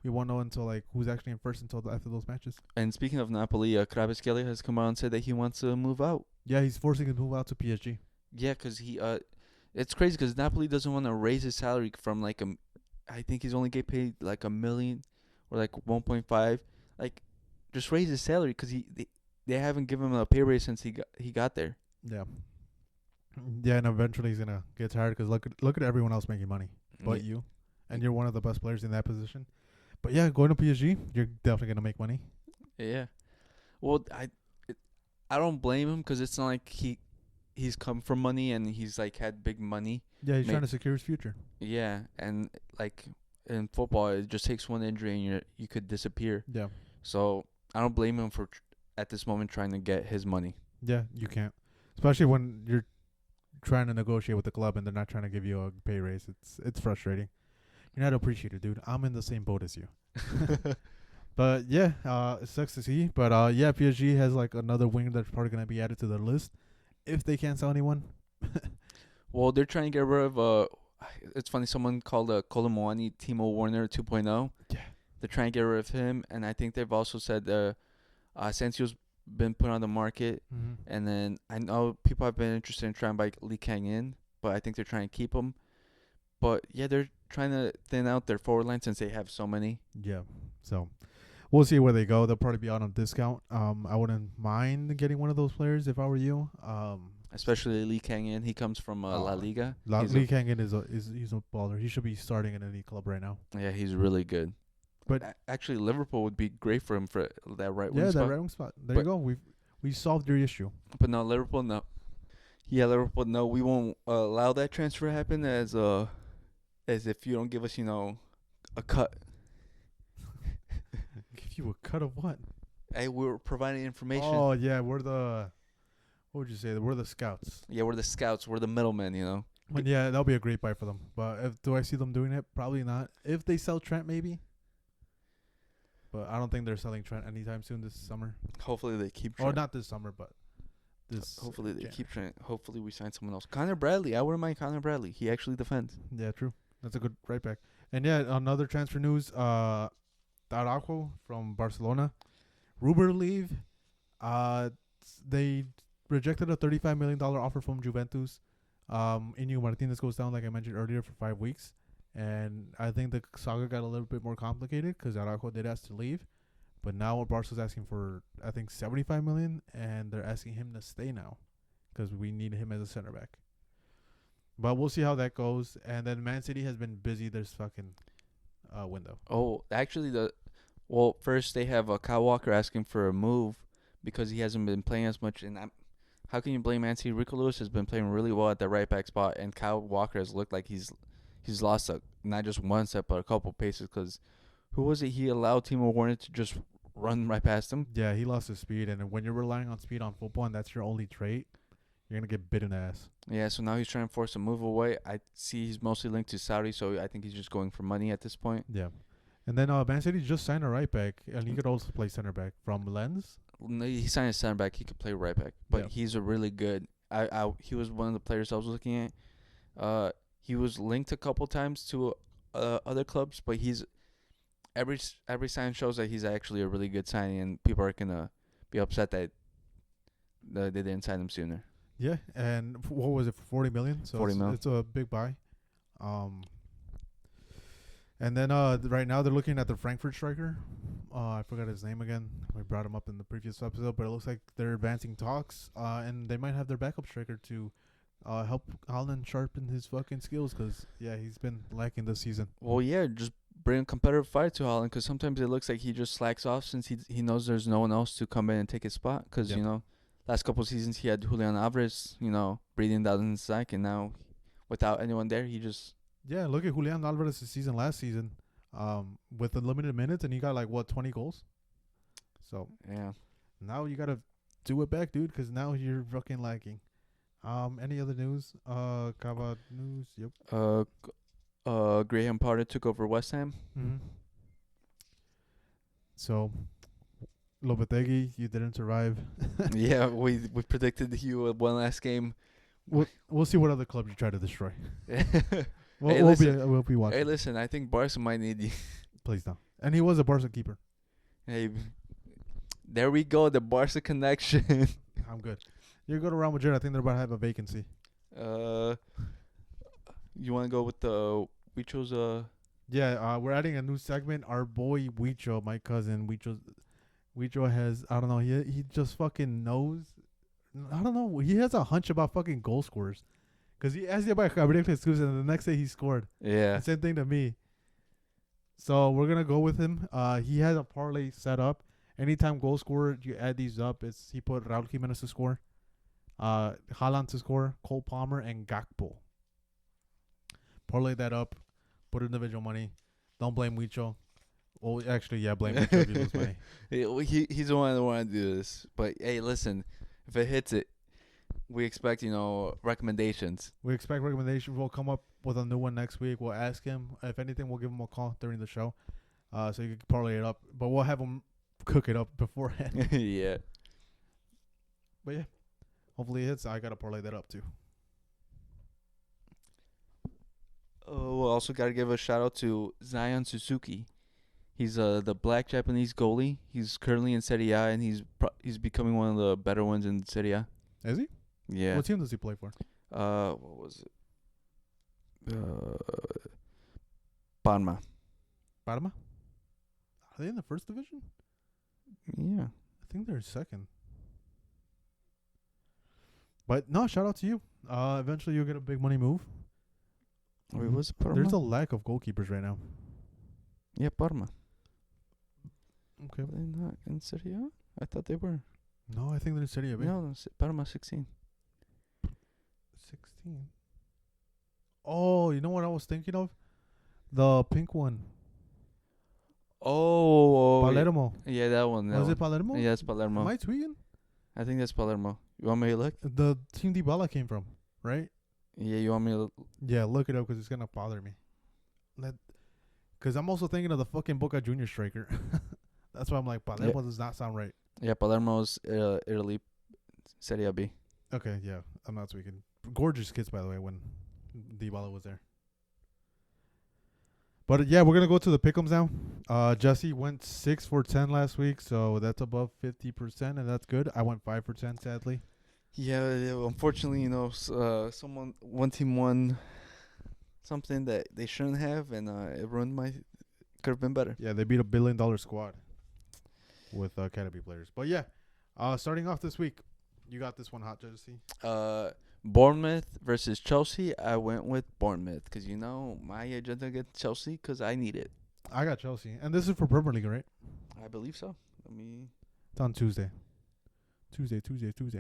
we won't know until like who's actually in first until after those matches. And speaking of Napoli, Kvaratskhelia has come out and said that he wants to move out. Yeah, he's forcing him to move out to PSG. Yeah, because it's crazy because Napoli doesn't want to raise his salary from like I think he's only get paid like $1 million or like 1.5. Like, just raise his salary because they haven't given him a pay raise since he got there. Yeah. Yeah, and eventually he's gonna get tired because look at everyone else making money, but you, and you're one of the best players in that position. But yeah, going to PSG, you're definitely gonna make money. Yeah. Well, I don't blame him because it's not like he's come from money and he's like had big money. Yeah, he's trying to secure his future. Yeah, and like in football, it just takes one injury and you could disappear. Yeah. So I don't blame him for at this moment trying to get his money. Yeah, you can't, especially when you're trying to negotiate with the club and they're not trying to give you a pay raise. It's frustrating. You're not appreciated, dude. I'm in the same boat as you. But yeah, it sucks to see. But yeah, PSG has like another winger that's probably gonna be added to the list if they can't sell anyone. Well, they're trying to get rid of it's funny, someone called Colomwani Timo Werner 2.0. Yeah. They're trying to get rid of him, and I think they've also said Asensio's been put on the market, and then I know people have been interested in trying to buy Lee Kang-in, but I think they're trying to keep him. But yeah, they're trying to thin out their forward line since they have so many. Yeah, so we'll see where they go. They'll probably be out on discount. I wouldn't mind getting one of those players if I were you. especially Lee Kang-in. He comes from La Liga. Lee Kang-in is he's a baller. He should be starting in any club right now. Yeah, he's really good. But actually, Liverpool would be great for him for that right wing spot. Yeah, that right wing spot. There you go. We solved your issue. But no, Liverpool, no. Yeah, Liverpool, no. We won't allow that transfer to happen as if you don't give us, a cut. Give you a cut of what? Hey, we're providing information. Oh yeah, we're the. What would you say? We're the scouts. Yeah, we're the scouts. We're the middlemen. But yeah, that'll be a great buy for them. But do I see them doing it? Probably not. If they sell Trent, maybe. But I don't think they're selling Trent anytime soon this summer. Hopefully they keep Trent. Or not this summer, but this. Hopefully they keep Trent. Hopefully we sign someone else. Connor Bradley. I wouldn't mind Connor Bradley. He actually defends. Yeah, true. That's a good right back. And yeah, another transfer news. Araujo from Barcelona. Rumor leave. They rejected a $35 million offer from Juventus. Inigo Martinez goes down, like I mentioned earlier, for 5 weeks. And I think the saga got a little bit more complicated because Araujo did ask to leave. But now Barca's asking for, I think, $75 million, and they're asking him to stay now because we need him as a center back. But we'll see how that goes. And then Man City has been busy this fucking window. Oh, actually, first they have Kyle Walker asking for a move because he hasn't been playing as much. And how can you blame Man City? Rico Lewis has been playing really well at the right back spot, and Kyle Walker has looked like he's lost not just one step but a couple paces because who was it? He allowed Timo Werner to just run right past him. Yeah, he lost his speed, and when you're relying on speed on football and that's your only trait, you're gonna get bit in the ass. Yeah, so now he's trying to force a move away. I see he's mostly linked to Saudi, so I think he's just going for money at this point. Yeah, and then Man City just signed a right back, and he could also play center back from Lens. No, he signed a center back. He could play right back, but he's a really good. He was one of the players I was looking at. He was linked a couple times to other clubs, but he's every sign shows that he's actually a really good signing, and people are gonna be upset that they didn't sign him sooner. Yeah, and what was it, $40 million? So $40 million. It's a big buy. And then right now they're looking at the Frankfurt striker. I forgot his name again. We brought him up in the previous episode, but it looks like they're advancing talks, and they might have their backup striker to help Haaland sharpen his fucking skills because, yeah, he's been lacking this season. Well, yeah, just bring a competitive fight to Haaland because sometimes it looks like he just slacks off since he knows there's no one else to come in and take his spot because, last couple of seasons he had Julian Alvarez, breathing down his sack, and now without anyone there, he just... Yeah, look at Julian Alvarez's season last season with the limited minutes, and he got, 20 goals? So, yeah. Now you got to do it back, dude, because now you're fucking lacking. Any other news? Kava news, yep. Graham Potter took over West Ham. Mm-hmm. So... Lopetegui, you didn't survive. Yeah, we predicted you one last game. We'll see what other clubs you try to destroy. We'll be watching. Hey, listen, I think Barca might need you. Please don't. And he was a Barca keeper. Hey, there we go, the Barca connection. I'm good. You go to Real Madrid, I think they're about to have a vacancy. You want to go with the Huicho's? Yeah, we're adding a new segment. Our boy Huicho, my cousin Huicho has, I don't know, he just fucking knows. I don't know. He has a hunch about fucking goal scorers. Because he asked you about Gabriel Jesus and the next day he scored. Yeah. Same thing to me. So we're going to go with him. He has a parlay set up. Anytime goal scorer, you add these up. He put Raul Jimenez to score, Haaland to score, Cole Palmer, and Gakpo. Parlay that up. Put individual money. Don't blame Huicho. Well, actually, yeah, blame Huicho if you lose money. He's the one that want to do this. But, hey, listen, if it hits it, we expect, recommendations. We expect recommendations. We'll come up with a new one next week. We'll ask him. If anything, we'll give him a call during the show so you can parlay it up. But we'll have him cook it up beforehand. Yeah. But, yeah, hopefully it hits. I got to parlay that up, too. We also got to give a shout-out to Zion Suzuki. He's the black Japanese goalie. He's currently in Serie A, and he's becoming one of the better ones in Serie A. Is he? Yeah. What team does he play for? What was it? Parma. Parma? Are they in the first division? Yeah. I think they're second. But no, shout out to you. Eventually you'll get a big money move. Wait, was it Parma? There's a lack of goalkeepers right now. Yeah, Parma. Okay. Were they not in Serie A? I thought they were. No, I think they're in Serie A. No, Parma 16. 16. Oh, you know what I was thinking of? The pink one. Oh, Palermo. Yeah, that one. Was it Palermo? Yeah, it's Palermo. Am I tweaking? I think that's Palermo. You want me to look? The team Dybala came from, right? Yeah, you want me to look? Yeah, look it up because it's going to bother me. Because I'm also thinking of the fucking Boca Junior striker. That's why I'm like, Palermo does not sound right. Yeah, Palermo's Italy, Serie B. Okay, yeah, I'm not tweaking. Gorgeous kids, by the way, when Dybala was there. But yeah, we're gonna go to the pick'ems now. Jesse went 6 for 10 last week, so that's above 50%, and that's good. I went 5 for 10, sadly. Yeah, unfortunately, one team won something that they shouldn't have, and it ruined my. Could have been better. Yeah, they beat $1 billion squad with academy players. But yeah, starting off this week, you got this one hot, Jesse. Bournemouth versus Chelsea. I went with Bournemouth because my agenda against Chelsea because I need it. I got Chelsea, and this is for Premier League, right? I believe so. It's on Tuesday. Tuesday.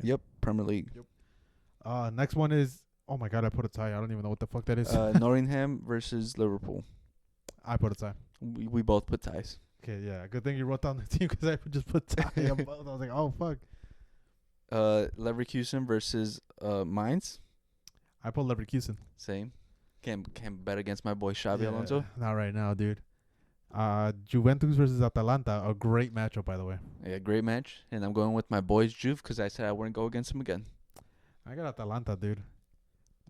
Yep, Premier League. Yep. Next one is, oh my God, I put a tie. I don't even know what the fuck that is. Nottingham versus Liverpool. I put a tie. We both put ties. Okay, yeah. Good thing you wrote down the team because I just put tie on both. I was like, oh, fuck. Leverkusen versus Mainz. I put Leverkusen. Same. Can't bet against my boy Xabi Alonso. Not right now, dude. Juventus versus Atalanta, a great matchup, by the way. Yeah, great match. And I'm going with my boys Juve because I said I wouldn't go against him again. I got Atalanta, dude.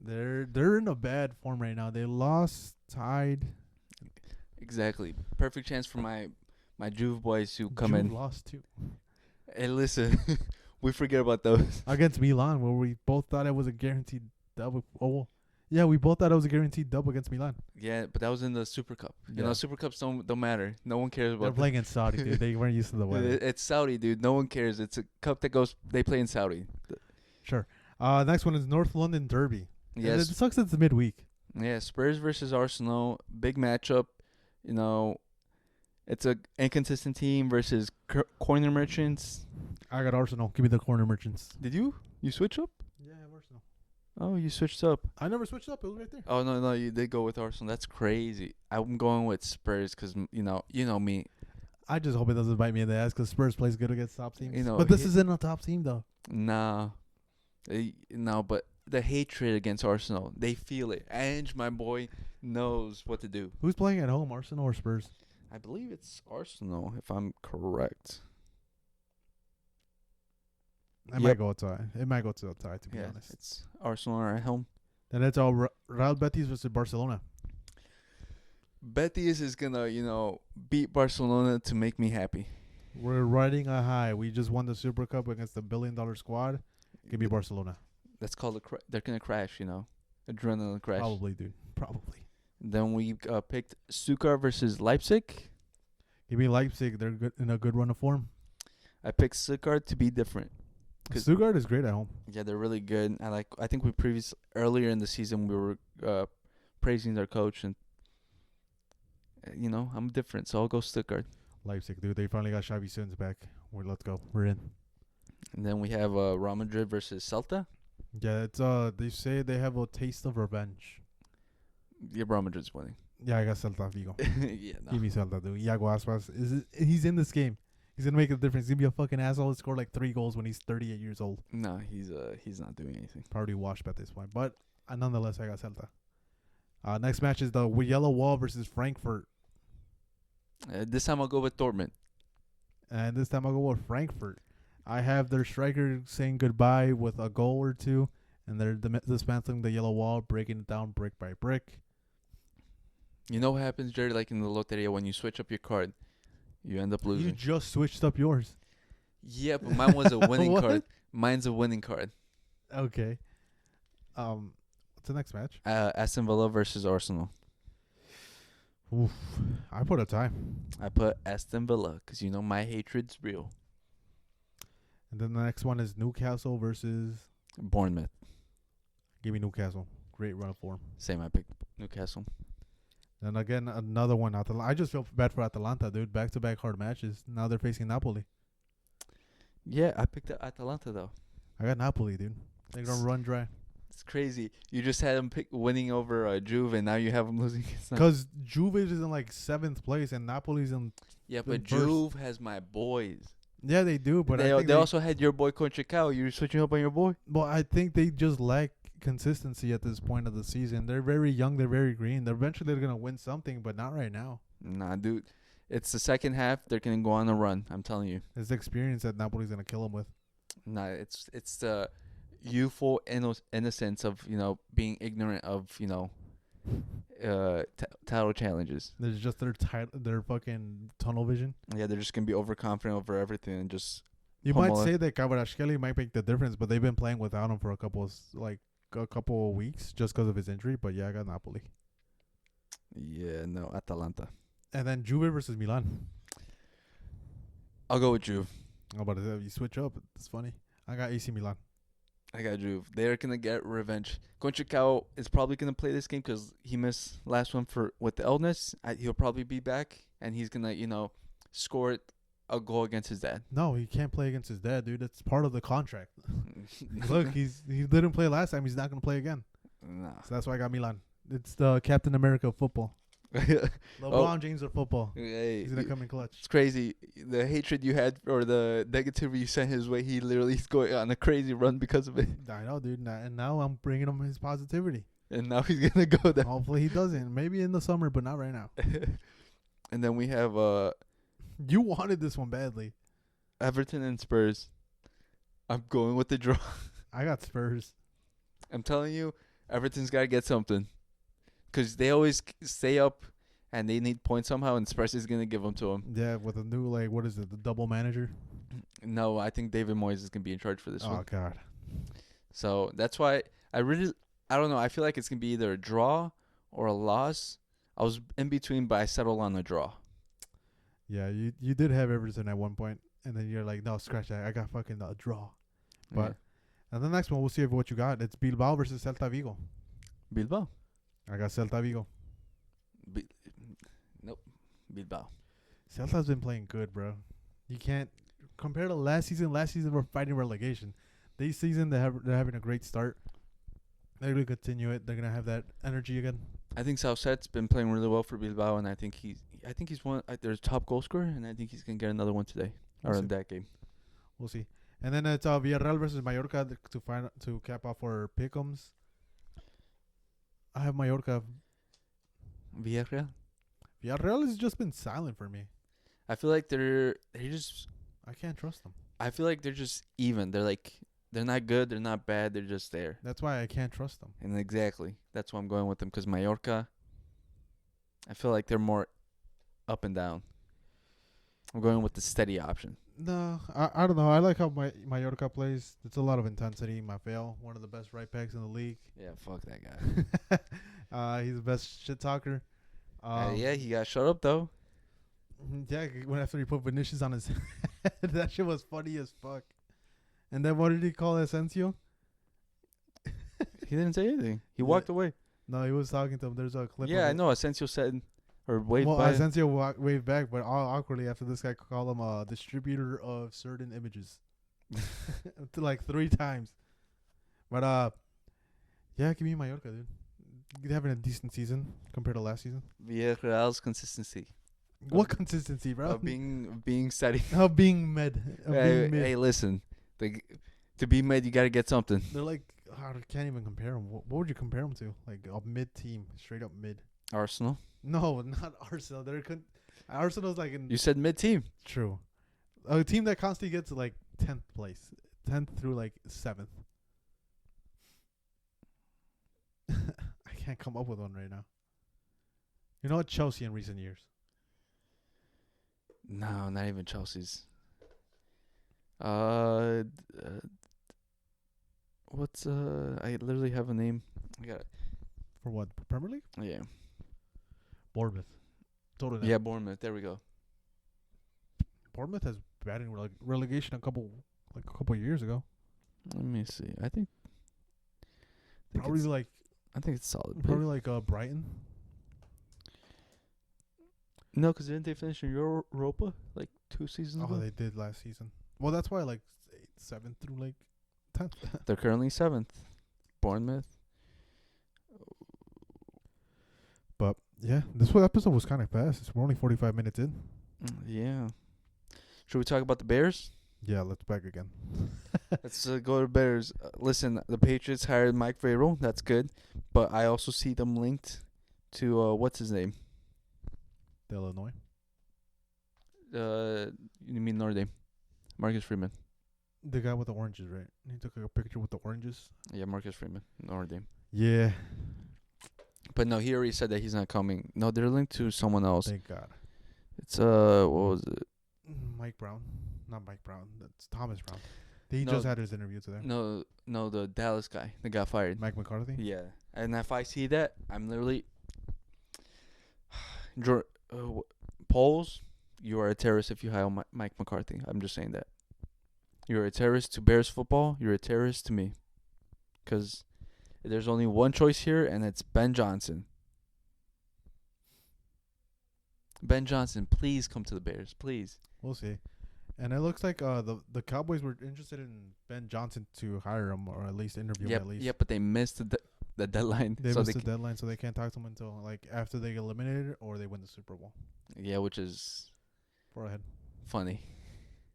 They're in a bad form right now. They lost, tied. Exactly. Perfect chance for my Juve boys to come Juve in. Lost too. Hey, listen. We forget about those. Against Milan, where we both thought it was a guaranteed double. Oh, yeah, we both thought it was a guaranteed double against Milan. Yeah, but that was in the Super Cup. Yeah. Super Cups don't matter. No one cares about. They're playing in Saudi, dude. They weren't used to the weather. It's Saudi, dude. No one cares. It's a cup that goes. They play in Saudi. Sure. Next one is North London Derby. Yes. It sucks it's midweek. Yeah, Spurs versus Arsenal. Big matchup. It's a inconsistent team versus corner merchants. I got Arsenal. Give me the corner merchants. Did you? You switch up? Yeah, I have Arsenal. Oh, you switched up. I never switched up. It was right there. Oh, no, you did go with Arsenal. That's crazy. I'm going with Spurs because, you know me. I just hope it doesn't bite me in the ass because Spurs plays good against top teams. You know, but this isn't a top team, though. Nah. No, but the hatred against Arsenal, they feel it. Ange, my boy, knows what to do. Who's playing at home, Arsenal or Spurs? I believe it's Arsenal, if I'm correct. It might go to a tie, to be honest. It's Arsenal are at home. Then it's all Real Betis versus Barcelona. Betis is gonna, beat Barcelona to make me happy. We're riding a high. We just won the Super Cup against the $1 billion squad. Give me Barcelona. That's called they're gonna crash, adrenaline crash. Probably, dude. Probably. Then we picked Stuttgart versus Leipzig. Give me Leipzig. They're good in a good run of form. I picked Stuttgart to be different. Stuttgart is great at home. Yeah, they're really good. I think earlier in the season we were praising their coach, and I'm different, so I'll go Stuttgart. Leipzig, dude. They finally got Xavi Sins back. Let's go. We're in. And then we have Real Madrid versus Celta. Yeah, it's they say they have a taste of revenge. Yeah, Real Madrid's winning. Yeah, I got Celta Vigo. Yeah, no. Give me Celta, dude. Iago Aspas he's in this game. He's gonna make a difference. He's gonna be a fucking asshole and score like 3 goals when he's 38 years old. No, he's not doing anything. Probably washed at this point, but nonetheless, I got Celta. Next match is the Yellow Wall versus Frankfurt. This time I'll go with Dortmund. And this time I'll go with Frankfurt. I have their striker saying goodbye with a goal or two, and they're dismantling the Yellow Wall, breaking it down brick by brick. You know what happens, Jerry? Like in the Loteria, when you switch up your card, you end up losing. You just switched up yours. Yeah, but mine was a winning card. Mine's a winning card. Okay. What's the next match? Aston Villa versus Arsenal. Oof. I put a tie. I put Aston Villa because my hatred's real. And then the next one is Newcastle versus Bournemouth. Give me Newcastle. Great run of form. Same. I picked Newcastle. And again, another one. I just feel bad for Atalanta, dude. Back-to-back hard matches. Now they're facing Napoli. Yeah, I picked Atalanta though. I got Napoli, dude. They're gonna run dry. It's crazy. You just had them winning over Juve, and now you have them losing. Because Juve is in like 7th place, and Napoli's in. Yeah, but first. Juve has my boys. Yeah, they do, but They also had your boy Conchicao. You were switching up on your boy. Well, I think they just lack consistency at this point of the season. They're very young. They're very green. They're eventually gonna win something, but not right now. Nah, dude. It's the second half. They're gonna go on a run. I'm telling you. It's the experience that Napoli's gonna kill them with. Nah, it's the youthful innocence of being ignorant of title challenges. There's just their fucking tunnel vision. Yeah, they're just gonna be overconfident over everything and just. You might say that Kvaratskhelia might make the difference, but they've been playing without him for a couple of weeks just because of his injury. But yeah, I got Napoli. Yeah, no, Atalanta. And then Juve versus Milan. I'll go with Juve. Oh, but you switch up. It's funny. I got AC Milan. I got Juve. They're gonna get revenge. Conchicao is probably gonna play this game because he missed last one with the illness. He'll probably be back, and he's gonna score a goal against his dad. No, he can't play against his dad, dude. It's part of the contract. Look, he didn't play last time. He's not gonna play again. Nah. So that's why I got Milan. It's the Captain America of football. LeBron James of football. Hey, he's gonna come in clutch. It's crazy. The hatred you had or the negativity you sent his way, he literally is going on a crazy run because of it. I know, dude. And now I'm bringing him his positivity. And now he's gonna go there. Hopefully he doesn't. Maybe in the summer, but not right now. And then we have You wanted this one badly. Everton and Spurs. I'm going with the draw. I got Spurs. I'm telling you, Everton's got to get something. Because they always stay up and they need points somehow, and Spurs is going to give them to them. Yeah, with a new, what is it, the double manager? No, I think David Moyes is going to be in charge for this one. Oh, God. So that's why I don't know. I feel like it's going to be either a draw or a loss. I was in between, but I settled on a draw. Yeah, you did have Everton at one point, and then you're like, no, scratch that. I got fucking a draw. But and the next one, we'll see what you got. It's Bilbao versus Celta Vigo. Bilbao. I got Celta Vigo. Nope. Bilbao. Celta's been playing good, bro. You can't compare to last season. Last season we're fighting relegation. This season they're having a great start. They're gonna continue it. They're gonna have that energy again. I think Southset's been playing really well for Bilbao, and I think he's one their top goal scorer, and I think he's gonna get another one today in that game. We'll see. And then it's Villarreal versus Mallorca to cap off our pick'ems. I have Mallorca. Villarreal. Villarreal has just been silent for me. I feel like they just. I can't trust them. I feel like they're just even. They're not good. They're not bad. They're just there. That's why I can't trust them. And exactly, that's why I'm going with them. Because Mallorca, I feel like they're more up and down. I'm going with the steady option. No, I don't know. I like how Mallorca plays. It's a lot of intensity. Mafeo, one of the best right backs in the league. Yeah, fuck that guy. He's the best shit talker. Yeah, he got shut up though. Yeah, when after he put Vinicius on his head, that shit was funny as fuck. And then what did he call Asensio? He didn't say anything. He walked away. No, he was talking to him. There's a clip. Yeah, I know. Asensio said or waved by. Asensio waved back, but awkwardly after this guy called him a distributor of certain images, like 3 times. But yeah, give me Mallorca, dude. You're having a decent season compared to last season. Villarreal's consistency. What consistency, bro? Of being steady. Of being mid. Hey, listen. To be mid, you got to get something. They're like, I can't even compare them. What would you compare them to? Like a mid team, straight up mid. Arsenal? No, not Arsenal. Arsenal's like You said mid team. True. A team that constantly gets like 10th place, 10th through like 7th. I can't come up with one right now. You know what? Chelsea in recent years. No, not even Chelsea's. What's I literally have a name. I got it. For what? Premier League? Yeah. Bournemouth. Totally. Yeah, Bournemouth. There we go. Bournemouth has batting relegation a couple years ago. Let me see. I think Probably like I think it's solid. probably like Brighton. No, because didn't they finish in Europa like 2 seasons ago? Oh, they did last season. Well, that's why like 7th through like 10th. They're currently 7th. Bournemouth. But yeah, this episode was kind of fast. We're only 45 minutes in. Yeah. Should we talk about the Bears? Yeah, let's back again. Let's go to Bears. Listen, the Patriots hired Mike Vrabel. That's good. But I also see them linked to, what's his name? Illinois. You mean Notre Dame? Marcus Freeman. The guy with the oranges, right? He took a picture with the oranges. Yeah, Marcus Freeman. Notre Dame. Yeah. But no, he already said that he's not coming. No, they're linked to someone else. Thank God. It's, what was it? Mike Brown. Not Mike Brown. That's Thomas Brown. He No, just had his interview today. No, the Dallas guy that got fired. Mike McCarthy? Yeah. And if I see that, I'm literally... Polls, you are a terrorist if you hire Mike McCarthy. I'm just saying that. You're a terrorist to Bears football. You're a terrorist to me. Because there's only one choice here, and it's Ben Johnson. Ben Johnson, please come to the Bears. Please. We'll see. And it looks like the Cowboys were interested in Ben Johnson to hire him or at least interview him at least. Yeah, but they missed the deadline. They missed the deadline, so they can't talk to him until like after they get eliminated or they win the Super Bowl. Yeah, which is ahead. Funny.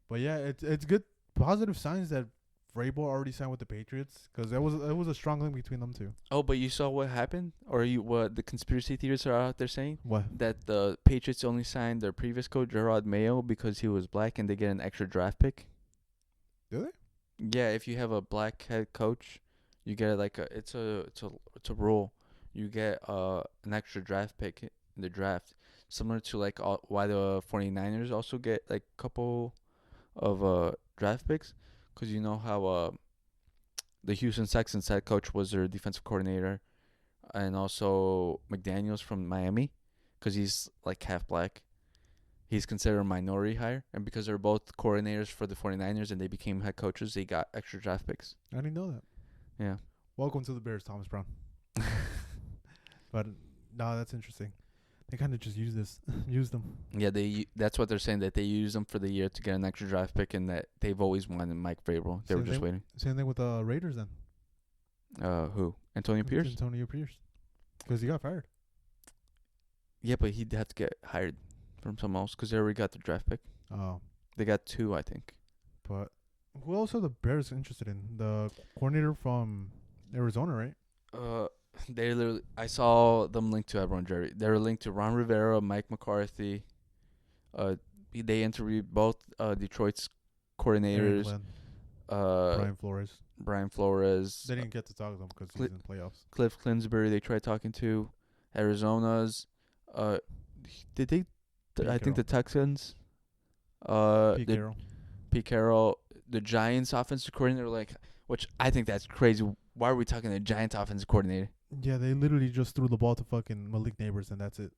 But yeah, it's good positive signs that Vrabel already signed with the Patriots because it was a strong link between them two. Oh, but you saw what happened, or what the conspiracy theorists are out there saying? What? That the Patriots only signed their previous coach Gerard Mayo because he was black, and they get an extra draft pick. Do they? Yeah, if you have a black head coach, you get it's a rule. You get an extra draft pick in the draft, similar to why the 49ers also get like a couple of draft picks. Because you know how the Houston Texans head coach was their defensive coordinator, and also McDaniels from Miami, because he's like half black. He's considered a minority hire, and because they're both coordinators for the 49ers and they became head coaches, they got extra draft picks. I didn't know that. Yeah. Welcome to the Bears, Thomas Brown. But no, that's interesting. They kind of just use them. Yeah, that's what they're saying, that they use them for the year to get an extra draft pick, and that they've always wanted Mike Vrabel. They were just waiting. Same thing with the Raiders then. Who? Antonio Pierce? Antonio Pierce. Because he got fired. Yeah, but he'd have to get hired from someone else because they already got the draft pick. Oh. They got 2, I think. But who else are the Bears interested in? The coordinator from Arizona, right? I saw them linked to everyone, Jerry. They were linked to Ron Rivera, Mike McCarthy. They interviewed both Detroit's coordinators. Brian Flores. They didn't get to talk to them because he's in playoffs. Cliff Clinsbury, they tried talking to. Arizona's. Did they? I think the Texans. Pete Carroll. The Giants offensive coordinator, which I think that's crazy. Why are we talking to the Giants offensive coordinator? Yeah, they literally just threw the ball to fucking Malik Neighbors, and that's it.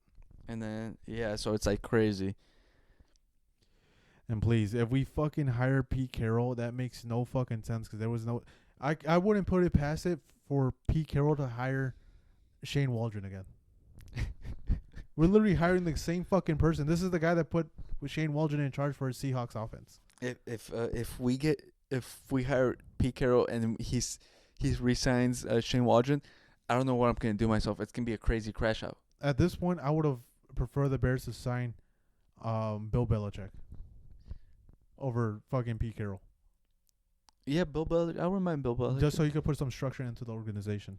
And then, so it's crazy. And please, if we fucking hire Pete Carroll, that makes no fucking sense because there was no... I wouldn't put it past it for Pete Carroll to hire Shane Waldron again. We're literally hiring the same fucking person. This is the guy that put Shane Waldron in charge for his Seahawks offense. If we hire Pete Carroll and he resigns Shane Waldron, I don't know what I'm gonna do myself. It's gonna be a crazy crash out. At this point, I would have preferred the Bears to sign Bill Belichick over fucking Pete Carroll. Yeah, Bill Belichick. I wouldn't mind Bill Belichick. Just so you could put some structure into the organization.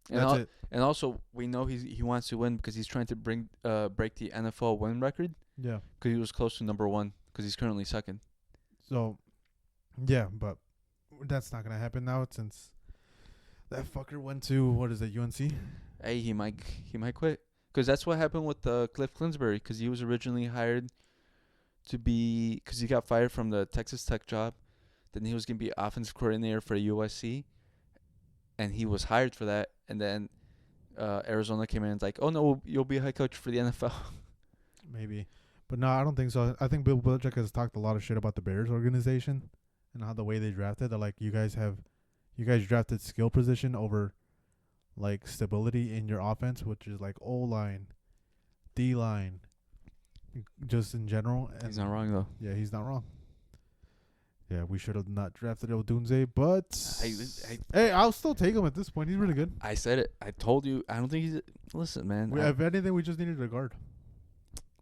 That's it. And also, we know he wants to win because he's trying to break the NFL win record. Yeah. Because he was close to number 1 because he's currently second. So, yeah, but that's not gonna happen now since that fucker went to UNC. Hey, he might quit because that's what happened with Cliff Clinsbury because he was originally hired to be because he got fired from the Texas Tech job. Then he was gonna be offensive coordinator for USC, and he was hired for that. And then Arizona came in and like, oh no, you'll be a head coach for the NFL. Maybe, but no, I don't think so. I think Bill Belichick has talked a lot of shit about the Bears organization and how the way they drafted. They're like, you guys drafted skill position over like stability in your offense, which is like O line, D line, just in general. And He's not wrong though. Yeah, he's not wrong. Yeah, we should have not drafted Odunze, but hey, I'll still take him at this point. He's really good. I said it. I told you. I don't think he's. Listen, man. If anything, we just needed a guard.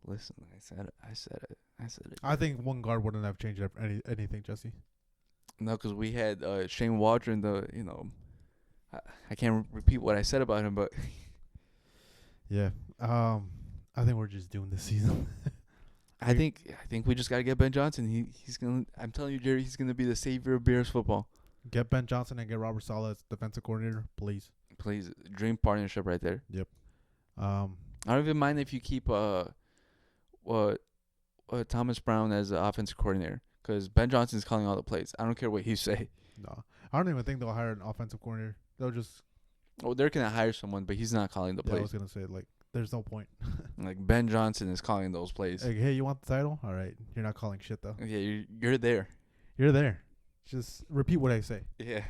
Listen, I said it. I said it. I said it. I think one guard wouldn't have changed anything, Jesse. No, because we had Shane Waldron. I can't repeat what I said about him, but yeah. I think we're just doing this season. I think we just gotta get Ben Johnson. He's gonna. I'm telling you, Jerry, he's gonna be the savior of Bears football. Get Ben Johnson and get Robert Saleh as defensive coordinator, please. Please, dream partnership right there. Yep. I don't even mind if you keep Thomas Brown as the offensive coordinator, because Ben Johnson's calling all the plays. I don't care what you say. No, I don't even think they'll hire an offensive coordinator. They'll just. Oh, they're gonna hire someone, but he's not calling the I plays. was gonna say there's no point. Like Ben Johnson is calling those plays. Like, hey, you want the title? All right, you're not calling shit though. Yeah, you're there. You're there. Just repeat what I say. Yeah.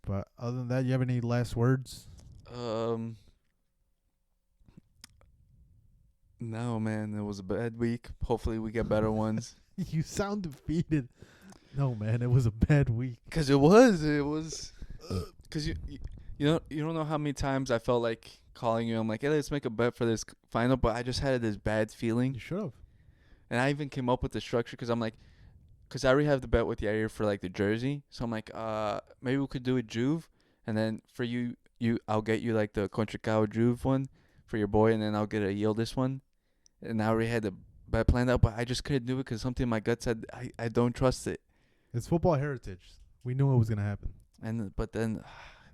But other than that, you have any last words? No, man. It was a bad week. Hopefully, we get better ones. You sound defeated. No, man, it was a bad week. Cause it was. Cause you don't know how many times I felt like calling you. I'm like, hey, let's make a bet for this final. But I just had this bad feeling. You should have. And I even came up with the structure because I'm like, because I already have the bet with Yair for like the jersey. So I'm like, maybe we could do a Juve, and then for you I'll get you like the Conchicao Juve one for your boy, and then I'll get a Yildiz one. And I already had the bet planned out, but I just couldn't do it because something in my gut said I don't trust it. It's football heritage. We knew it was gonna happen. But then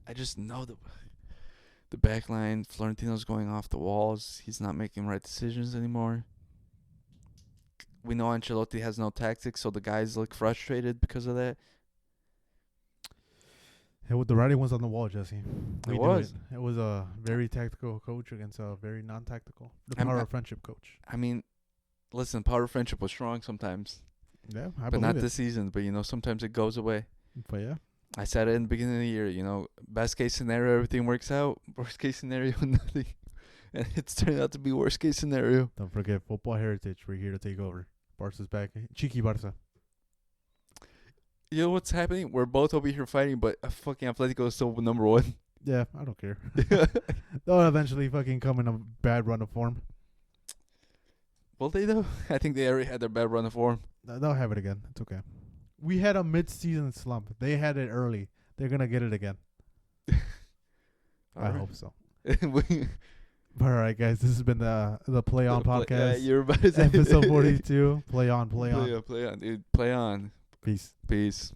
I just know the back line, Florentino's going off the walls. He's not making right decisions anymore. We know Ancelotti has no tactics, so the guys look frustrated because of that. The writing was on the wall, Jesse. It was. It was a very tactical coach against a very non-tactical. The power of friendship coach. I mean, listen, power of friendship was strong sometimes. Yeah, but not this season. But, sometimes it goes away. But, yeah. I said it in the beginning of the year, best case scenario, everything works out. Worst case scenario, nothing. And it's turned out to be worst case scenario. Don't forget, football heritage. We're here to take over. Barca's back. Cheeky Barca. You know what's happening? We're both over here fighting, but fucking Atletico is still number one. Yeah, I don't care. They'll eventually fucking come in a bad run of form. Will they, though? I think they already had their bad run of form. They'll have it again. It's okay. We had a mid-season slump. They had it early. They're going to get it again. I hope so. All right, guys. This has been the Play On podcast. Yeah, you're about to say episode 42. Play on, play on. Play on, dude. Play on. Peace. Peace.